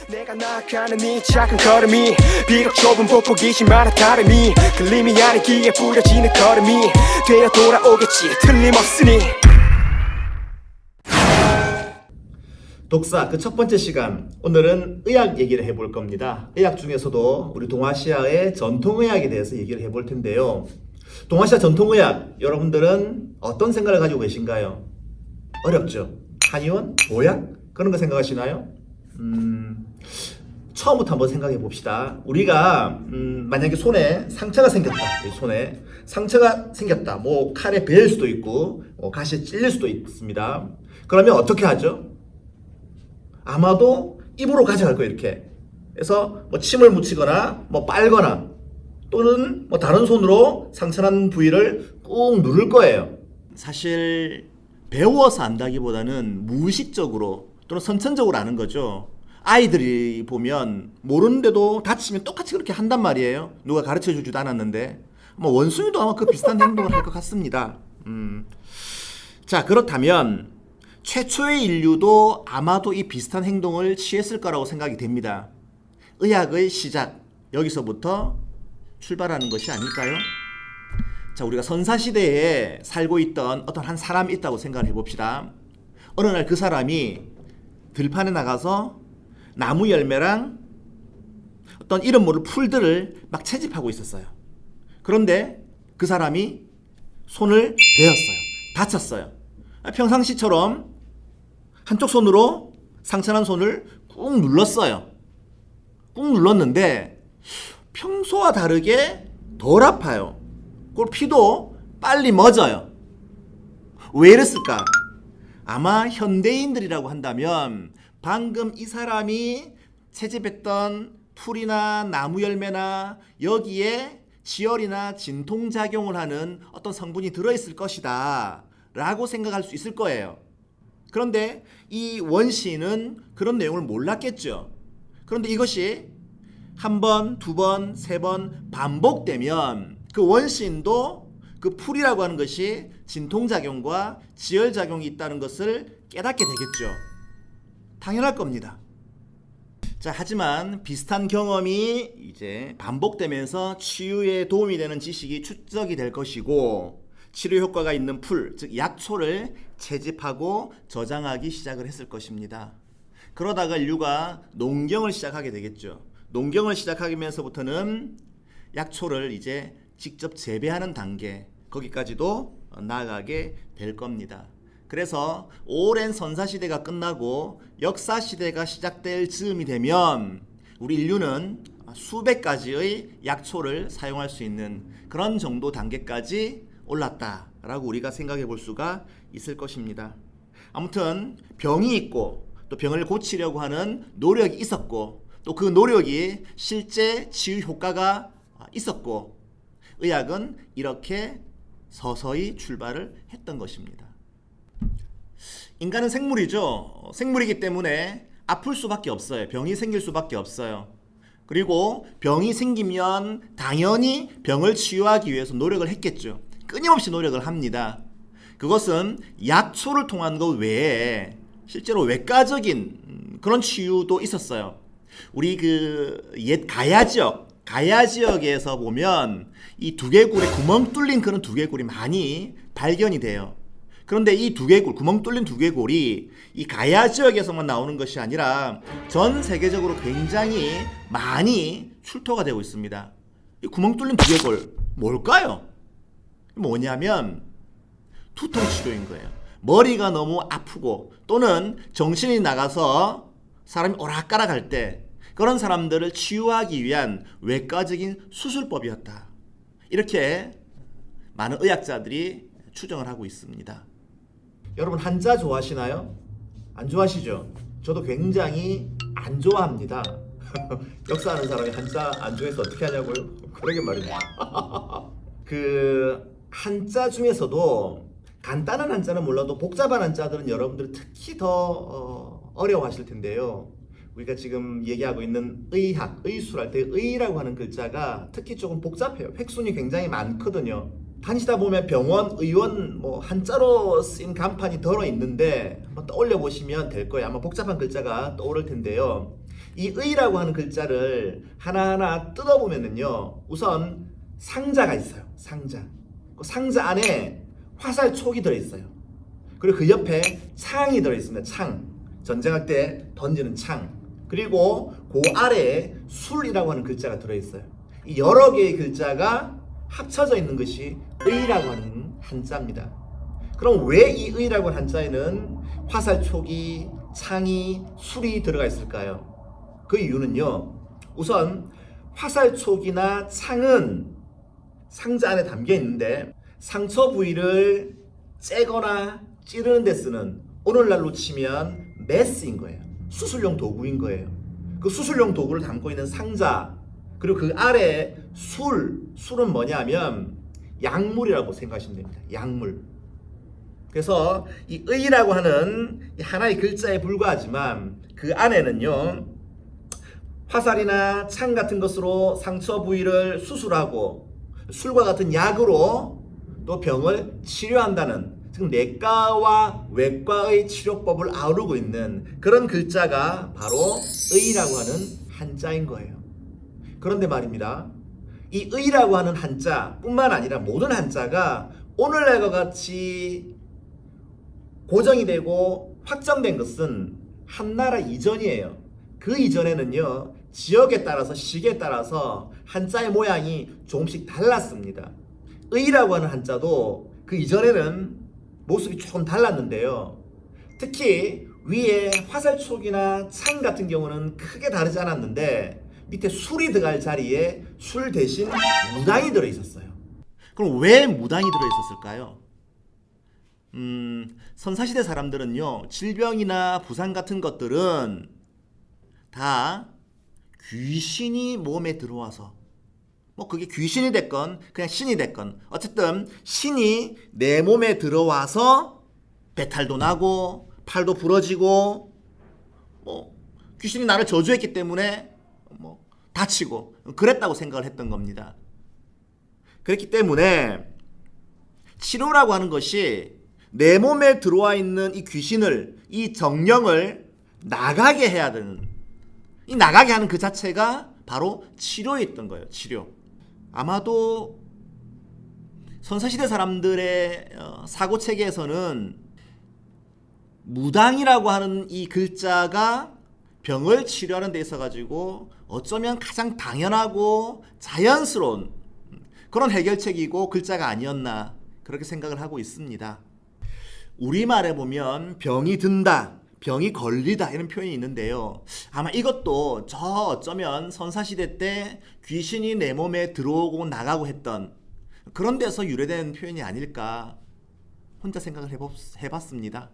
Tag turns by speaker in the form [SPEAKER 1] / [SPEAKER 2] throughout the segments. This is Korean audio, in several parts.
[SPEAKER 1] 내가 나아가는 이 작은 걸음이 비록 좁은 보폭이지만 다름이 끌림이 아니기에 뿌려지는 걸음이 되어 돌아오겠지 틀림없으니.
[SPEAKER 2] 독사 그 첫 번째 시간, 오늘은 의학 얘기를 해볼 겁니다. 의학 중에서도 우리 동아시아의 전통의학에 대해서 얘기를 해볼 텐데요. 동아시아 전통의학, 여러분들은 어떤 생각을 가지고 계신가요? 어렵죠? 한의원? 보약? 그런 거 생각하시나요? 처음부터 한번 생각해 봅시다. 우리가 만약에 손에 상처가 생겼다. 손에 상처가 생겼다. 뭐 칼에 베일 수도 있고 가시에 찔릴 수도 있습니다. 그러면 어떻게 하죠? 아마도 입으로 가져갈 거예요. 이렇게 그래서 뭐 침을 묻히거나 뭐 빨거나 또는 뭐 다른 손으로 상처난 부위를 꾹 누를 거예요. 사실 배워서 안다기보다는 무의식적으로 또는 선천적으로 아는 거죠. 아이들이 보면 모르는데도 다치면 똑같이 그렇게 한단 말이에요. 누가 가르쳐 주지도 않았는데. 뭐 원숭이도 아마 그 비슷한 행동을 할 것 같습니다. 자, 그렇다면 최초의 인류도 아마도 이 비슷한 행동을 취했을 거라고 생각이 됩니다. 의학의 시작, 여기서부터 출발하는 것이 아닐까요? 자, 우리가 선사시대에 살고 있던 어떤 한 사람이 있다고 생각을 해봅시다. 어느 날 그 사람이 들판에 나가서 나무 열매랑 어떤 이름 모를 풀들을 막 채집하고 있었어요. 그런데 그 사람이 손을 베었어요. 다쳤어요. 평상시처럼 한쪽 손으로 상처난 손을 꾹 눌렀어요. 꾹 눌렀는데 평소와 다르게 덜 아파요. 그리고 피도 빨리 멎어요. 왜 이랬을까? 아마 현대인들이라고 한다면 방금 이 사람이 채집했던 풀이나 나무 열매나 여기에 지혈이나 진통작용을 하는 어떤 성분이 들어있을 것이다 라고 생각할 수 있을 거예요. 그런데 이 원시인은 그런 내용을 몰랐겠죠. 그런데 이것이 한 번, 두 번, 세 번 반복되면 그 원시인도 그 풀이라고 하는 것이 진통작용과 지혈작용이 있다는 것을 깨닫게 되겠죠. 당연할 겁니다. 자, 하지만 비슷한 경험이 이제 반복되면서 치유에 도움이 되는 지식이 축적이 될 것이고 치료 효과가 있는 풀, 즉 약초를 채집하고 저장하기 시작을 했을 것입니다. 그러다가 인류가 농경을 시작하게 되겠죠. 농경을 시작하면서부터는 약초를 이제 직접 재배하는 단계, 거기까지도 나아가게 될 겁니다. 그래서 오랜 선사시대가 끝나고 역사시대가 시작될 즈음이 되면 우리 인류는 수백 가지의 약초를 사용할 수 있는 그런 정도 단계까지 올랐다라고 우리가 생각해 볼 수가 있을 것입니다. 아무튼 병이 있고 또 병을 고치려고 하는 노력이 있었고 또 그 노력이 실제 치유 효과가 있었고 의학은 이렇게 서서히 출발을 했던 것입니다. 인간은 생물이죠. 생물이기 때문에 아플 수밖에 없어요. 병이 생길 수밖에 없어요. 그리고 병이 생기면 당연히 병을 치유하기 위해서 노력을 했겠죠. 끊임없이 노력을 합니다. 그것은 약초를 통한 것 외에 실제로 외과적인 그런 치유도 있었어요. 우리 그 옛 가야 지역에서 보면 이 두개골에 구멍 뚫린 그런 두개골이 많이 발견이 돼요. 그런데 이 두개골, 구멍 뚫린 두개골이 이 가야 지역에서만 나오는 것이 아니라 전 세계적으로 굉장히 많이 출토가 되고 있습니다. 이 구멍 뚫린 두개골 뭘까요? 뭐냐면 두통 치료인 거예요. 머리가 너무 아프고 또는 정신이 나가서 사람이 오락가락할 때 그런 사람들을 치유하기 위한 외과적인 수술법이었다. 이렇게 많은 의학자들이 추정을 하고 있습니다. 여러분 한자 좋아하시나요? 안 좋아하시죠? 저도 굉장히 안 좋아합니다. 역사하는 사람이 한자 안 좋아해서 어떻게 하냐고요? 그러게 말입니다. 그 한자 중에서도 간단한 한자는 몰라도 복잡한 한자들은 여러분들이 특히 더 어려워하실 텐데요. 우리가 지금 얘기하고 있는 의학, 의술할 때 의라고 하는 글자가 특히 조금 복잡해요. 획순이 굉장히 많거든요. 다니시다 보면 병원, 의원 뭐 한자로 쓰인 간판이 덜어 있는데 한번 떠올려 보시면 될 거예요. 아마 복잡한 글자가 떠오를 텐데요. 이 의라고 하는 글자를 하나하나 뜯어보면은요, 우선 상자가 있어요. 상자. 그 상자 안에 화살촉이 들어있어요. 그리고 그 옆에 창이 들어있습니다. 창. 전쟁할 때 던지는 창. 그리고 그 아래에 술이라고 하는 글자가 들어있어요. 이 여러 개의 글자가 합쳐져 있는 것이 의라고 하는 한자입니다. 그럼 왜 이 의라고 하는 한자에는 화살촉이, 창이, 술이 들어가 있을까요? 그 이유는요, 우선 화살촉이나 창은 상자 안에 담겨 있는데 상처 부위를 째거나 찌르는 데 쓰는, 오늘날로 치면 메스인 거예요. 수술용 도구인 거예요. 그 수술용 도구를 담고 있는 상자, 그리고 그 아래에 술은 뭐냐면 약물이라고 생각하시면 됩니다. 약물. 그래서 이 의라고 하는 하나의 글자에 불과하지만 그 안에는요, 화살이나 창 같은 것으로 상처 부위를 수술하고 술과 같은 약으로 또 병을 치료한다는, 지금 내과와 외과의 치료법을 아우르고 있는 그런 글자가 바로 의라고 하는 한자인 거예요. 그런데 말입니다, 이 의라고 하는 한자뿐만 아니라 모든 한자가 오늘날과 같이 고정이 되고 확정된 것은 한나라 이전이에요. 그 이전에는요, 지역에 따라서 시기에 따라서 한자의 모양이 조금씩 달랐습니다. 의라고 하는 한자도 그 이전에는 모습이 조금 달랐는데요, 특히 위에 화살촉이나 창 같은 경우는 크게 다르지 않았는데 밑에 술이 들어갈 자리에 술 대신 무당이 들어있었어요. 그럼 왜 무당이 들어있었을까요? 선사시대 사람들은요, 질병이나 부상 같은 것들은 다 귀신이 몸에 들어와서, 뭐 그게 귀신이 됐건 그냥 신이 됐건 어쨌든 신이 내 몸에 들어와서 배탈도 나고 팔도 부러지고, 뭐 귀신이 나를 저주했기 때문에 뭐 다치고 그랬다고 생각을 했던 겁니다. 그렇기 때문에 치료라고 하는 것이 내 몸에 들어와 있는 이 귀신을, 이 정령을 나가게 해야 되는, 이 나가게 하는 그 자체가 바로 치료였던 거예요. 치료. 아마도 선사시대 사람들의 사고체계에서는 무당이라고 하는 이 글자가 병을 치료하는 데 있어가지고 어쩌면 가장 당연하고 자연스러운 그런 해결책이고 글자가 아니었나, 그렇게 생각을 하고 있습니다. 우리말에 보면 병이 든다, 병이 걸리다 이런 표현이 있는데요, 아마 이것도 저 어쩌면 선사시대 때 귀신이 내 몸에 들어오고 나가고 했던 그런 데서 유래된 표현이 아닐까 혼자 생각을 해봤습니다.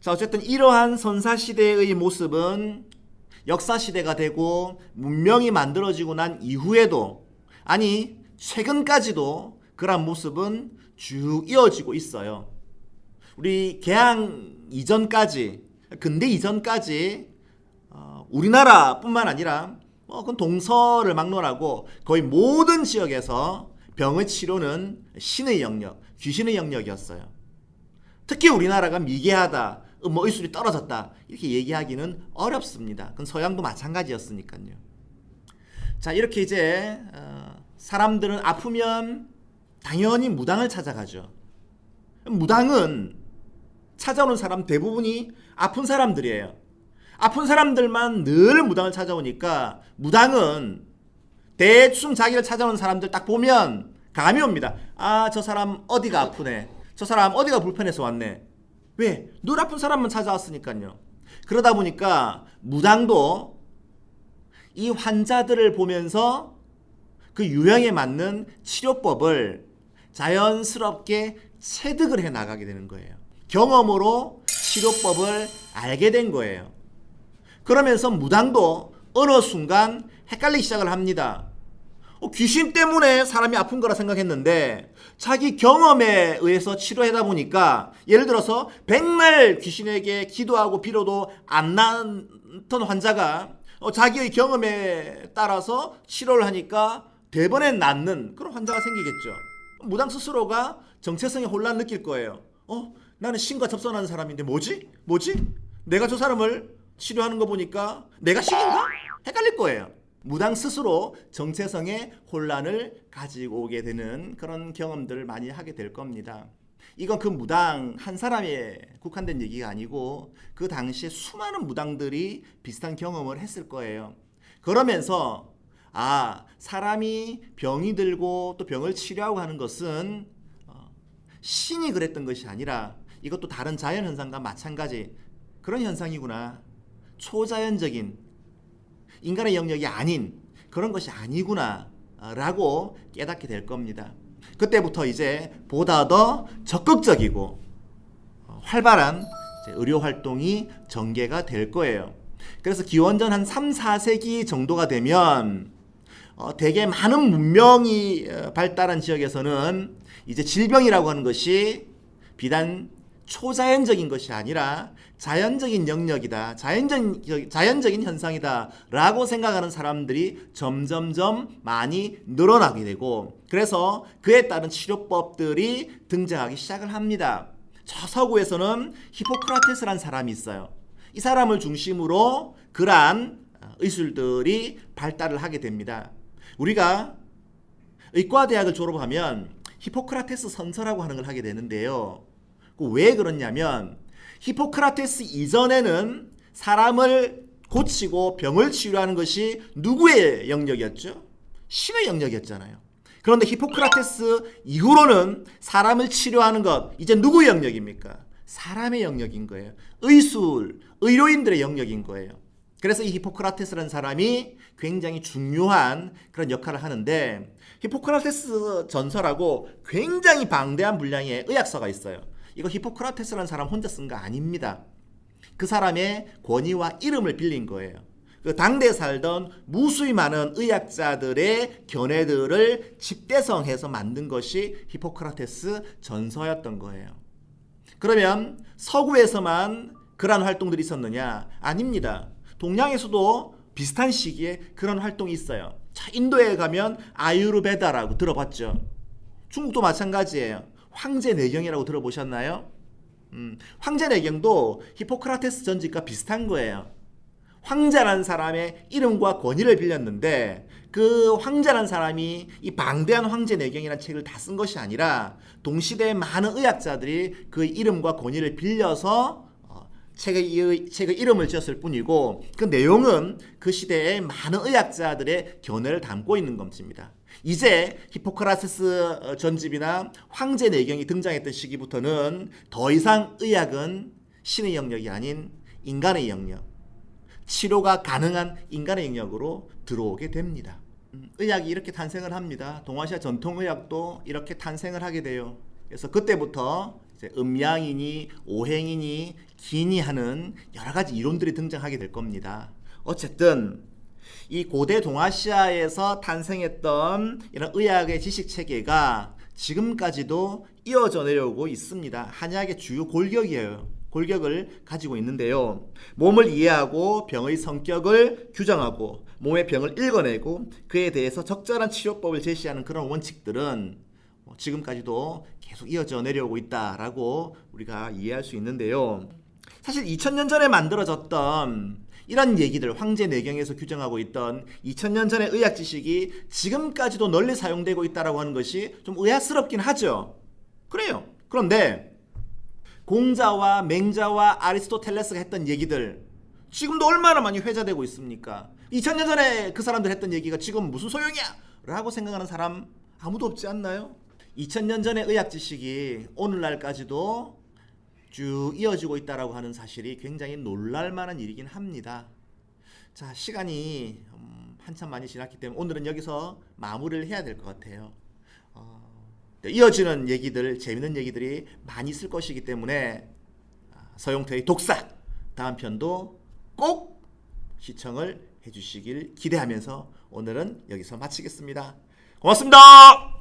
[SPEAKER 2] 자, 어쨌든 이러한 선사시대의 모습은 역사시대가 되고 문명이 만들어지고 난 이후에도, 아니 최근까지도 그런 모습은 쭉 이어지고 있어요. 우리 개항 이전까지, 근대 이전까지 우리나라뿐만 아니라 그건 동서를 막론하고 거의 모든 지역에서 병의 치료는 신의 영역, 귀신의 영역이었어요. 특히 우리나라가 미개하다, 의술이 떨어졌다 이렇게 얘기하기는 어렵습니다. 그건 서양도 마찬가지였으니까요. 자, 이렇게 이제 사람들은 아프면 당연히 무당을 찾아가죠. 무당은 찾아오는 사람 대부분이 아픈 사람들이에요. 아픈 사람들만 늘 무당을 찾아오니까 무당은 대충 자기를 찾아오는 사람들 딱 보면 감이 옵니다. 아, 저 사람 어디가 아프네, 저 사람 어디가 불편해서 왔네. 왜? 늘 아픈 사람만 찾아왔으니까요. 그러다 보니까 무당도 이 환자들을 보면서 그 유형에 맞는 치료법을 자연스럽게 체득을 해 나가게 되는 거예요. 경험으로 치료법을 알게 된 거예요. 그러면서 무당도 어느 순간 헷갈리기 시작을 합니다. 귀신 때문에 사람이 아픈 거라 생각했는데 자기 경험에 의해서 치료하다 보니까, 예를 들어서 백날 귀신에게 기도하고 빌어도 안 낫던 환자가 자기의 경험에 따라서 치료를 하니까 대번에 낫는 그런 환자가 생기겠죠. 무당 스스로가 정체성의 혼란을 느낄 거예요. 나는 신과 접선하는 사람인데 뭐지? 내가 저 사람을 치료하는 거 보니까 내가 신인가? 헷갈릴 거예요. 무당 스스로 정체성의 혼란을 가지고 오게 되는 그런 경험들을 많이 하게 될 겁니다. 이건 그 무당 한 사람에 국한된 얘기가 아니고 그 당시에 수많은 무당들이 비슷한 경험을 했을 거예요. 그러면서 사람이 병이 들고 또 병을 치료하고 하는 것은 신이 그랬던 것이 아니라 이것도 다른 자연현상과 마찬가지 그런 현상이구나. 초자연적인 인간의 영역이 아닌 그런 것이 아니구나 라고 깨닫게 될 겁니다. 그때부터 이제 보다 더 적극적이고 활발한 의료 활동이 전개가 될 거예요. 그래서 기원전 한 3, 4세기 정도가 되면 되게 많은 문명이 발달한 지역에서는 이제 질병이라고 하는 것이 비단 초자연적인 것이 아니라 자연적인 영역이다. 자연적인 현상이다. 라고 생각하는 사람들이 점점점 많이 늘어나게 되고 그래서 그에 따른 치료법들이 등장하기 시작을 합니다. 저 서구에서는 히포크라테스라는 사람이 있어요. 이 사람을 중심으로 그러한 의술들이 발달을 하게 됩니다. 우리가 의과대학을 졸업하면 히포크라테스 선서라고 하는 걸 하게 되는데요. 왜 그렇냐면 히포크라테스 이전에는 사람을 고치고 병을 치료하는 것이 누구의 영역이었죠? 신의 영역이었잖아요. 그런데 히포크라테스 이후로는 사람을 치료하는 것 이제 누구의 영역입니까? 사람의 영역인 거예요. 의술, 의료인들의 영역인 거예요. 그래서 이 히포크라테스라는 사람이 굉장히 중요한 그런 역할을 하는데 히포크라테스 전서라고 굉장히 방대한 분량의 의학서가 있어요. 이거 히포크라테스라는 사람 혼자 쓴 거 아닙니다. 그 사람의 권위와 이름을 빌린 거예요. 그 당대에 살던 무수히 많은 의학자들의 견해들을 집대성해서 만든 것이 히포크라테스 전서였던 거예요. 그러면 서구에서만 그러한 활동들이 있었느냐? 아닙니다. 동양에서도 비슷한 시기에 그런 활동이 있어요. 자, 인도에 가면 아유르베다라고 들어봤죠? 중국도 마찬가지예요. 황제내경이라고 들어보셨나요? 황제내경도 히포크라테스 전직과 비슷한 거예요. 황제라는 사람의 이름과 권위를 빌렸는데 그 황제라는 사람이 이 방대한 황제내경이라는 책을 다 쓴 것이 아니라 동시대의 많은 의학자들이 그 이름과 권위를 빌려서 책의 이름을 지었을 뿐이고 그 내용은 그 시대의 많은 의학자들의 견해를 담고 있는 것입니다. 이제 히포크라테스 전집이나 황제내경이 등장했던 시기부터는 더 이상 의학은 신의 영역이 아닌 인간의 영역, 치료가 가능한 인간의 영역으로 들어오게 됩니다. 의학이 이렇게 탄생을 합니다. 동아시아 전통의학도 이렇게 탄생을 하게 돼요. 그래서 그때부터 이제 음양이니 오행이니 기니 하는 여러 가지 이론들이 등장하게 될 겁니다. 어쨌든 이 고대 동아시아에서 탄생했던 이런 의학의 지식 체계가 지금까지도 이어져 내려오고 있습니다. 한의학의 주요 골격을 가지고 있는데요. 몸을 이해하고 병의 성격을 규정하고 몸의 병을 읽어내고 그에 대해서 적절한 치료법을 제시하는 그런 원칙들은 지금까지도 계속 이어져 내려오고 있다라고 우리가 이해할 수 있는데요. 사실 2000년 전에 만들어졌던 이런 얘기들, 황제내경에서 규정하고 있던 2000년 전의 의학 지식이 지금까지도 널리 사용되고 있다라고 하는 것이 좀 의아스럽긴 하죠. 그래요. 그런데 공자와 맹자와 아리스토텔레스가 했던 얘기들 지금도 얼마나 많이 회자되고 있습니까? 2000년 전에 그 사람들 했던 얘기가 지금 무슨 소용이야? 라고 생각하는 사람 아무도 없지 않나요? 2000년 전의 의학 지식이 오늘날까지도 쭉 이어지고 있다라고 하는 사실이 굉장히 놀랄만한 일이긴 합니다. 자, 시간이 한참 많이 지났기 때문에 오늘은 여기서 마무리를 해야 될 것 같아요. 이어지는 얘기들, 재밌는 얘기들이 많이 있을 것이기 때문에 서영태의 독사 다음 편도 꼭 시청을 해주시길 기대하면서 오늘은 여기서 마치겠습니다. 고맙습니다.